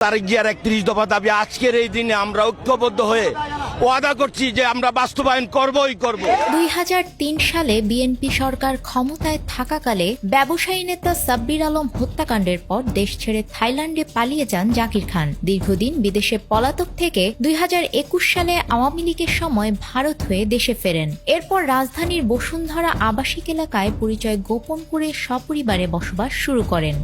তারেক জিয়ার ৩১ দফা দাবি আজকের এই দিনে আমরা ঐক্যবদ্ধ হয়ে ওয়াদা করছি যে আমরা বাস্তবায়ন করবই করব। ২০০৩ সালে বিএনপি সরকার ক্ষমতায় থাকাকালে ব্যবসায়ী নেতা সাব্বির আলম হত্যাকাণ্ডের পর দেশ ছেড়ে থাইল্যান্ডে পালিয়ে যান জাকির খান। দীর্ঘদিন বিদেশে পলাতক থেকে ২০২১ সালে আওয়ামী লীগের সময় ভারত হয়ে দেশে ফেরেন। এরপর রাজধানীর বসুন্ধরা আবাসিক এলাকায় পরিচয় গোপন করে সপরিবারে বসবাস শুরু করেন।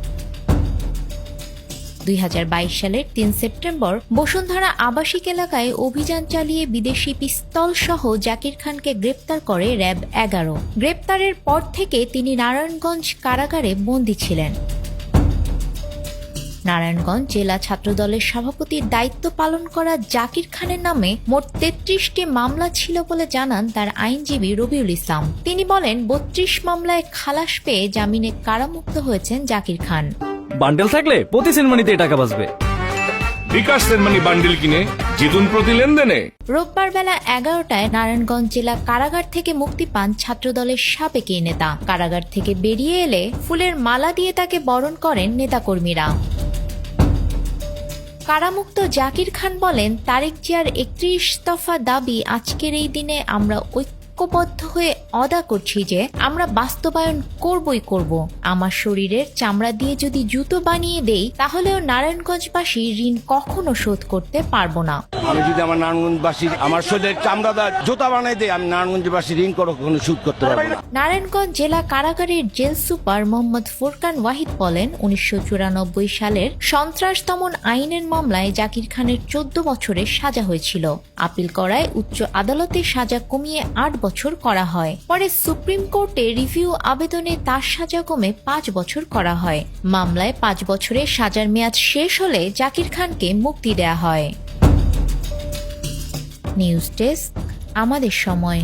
২০২২ সালের ৩ সেপ্টেম্বর বসুন্ধরা আবাসিক এলাকায় অভিযান চালিয়ে বিদেশি পিস্তল সহ জাকির খানকে গ্রেপ্তার করে র্যাব ১১। গ্রেপ্তারের পর থেকে তিনি নারায়ণগঞ্জ কারাগারে বন্দী ছিলেন। নারায়ণগঞ্জ জেলা ছাত্রদলের সভাপতির দায়িত্ব পালন করা জাকির খানের নামে মোট ৩৩টি মামলা ছিল বলে জানান তার আইনজীবী রবিউল ইসলাম। তিনি বলেন, ৩২ মামলায় খালাস পেয়ে জামিনে কারামুক্ত হয়েছেন জাকির খান। বান্ডেল থাকলে প্রতি সেনমানিতে টাকা বাঁচবে। বিকাশ সেনমানি বান্ডেল কিনে জিতুন প্রতি লেনদেনে। রোববার বেলা ১১টায় নারায়ণগঞ্জ জেলা কারাগার থেকে মুক্তি পান ছাত্রদলের সাবেক এই নেতা। কারাগার থেকে বেরিয়ে এলে ফুলের মালা দিয়ে তাকে বরণ করেন নেতাকর্মীরা। কারামুক্ত জাকির খান বলেন, তারেক জিয়ার ৩১ দফা দাবি আজকের এই দিনে আমরা ঐক্যবদ্ধ হয়ে অদা করছি যে আমরা বাস্তবায়ন করবই করব। আমার শরীরের চামড়া দিয়ে যদি জুতো বানিয়ে দেই তাহলেও নারায়ণগঞ্জবাসী ঋণ কখনো শোধ করতে পারবো না। আমি যদি আমার নারায়ণগঞ্জবাসীর আমার শরীরের চামড়া জুতা বানাই দেয়, আমি নারায়ণগঞ্জবাসীর ঋণ কখনো শোধ করতে পারবো না। নারায়ণগঞ্জ জেলা কারাগারের জেল সুপার মোহাম্মদ ফুরকান ওয়াহিদ বলেন, ১৯৯৪ সালের সন্ত্রাস দমন আইনের মামলায় জাকির খানের ১৪ বছরের সাজা হয়েছিল। আপিল করায় উচ্চ আদালতে সাজা কমিয়ে ৮ বছর করা হয়। পরে সুপ্রিম কোর্টে রিভিউ আবেদনে তার সাজা কমে ৫ বছর করা হয়। মামলায় ৫ বছরের সাজার মেয়াদ শেষ হলে জাকির খানকে মুক্তি দেয়া হয়। নিউজ ডেস্ক, আমাদের সময়।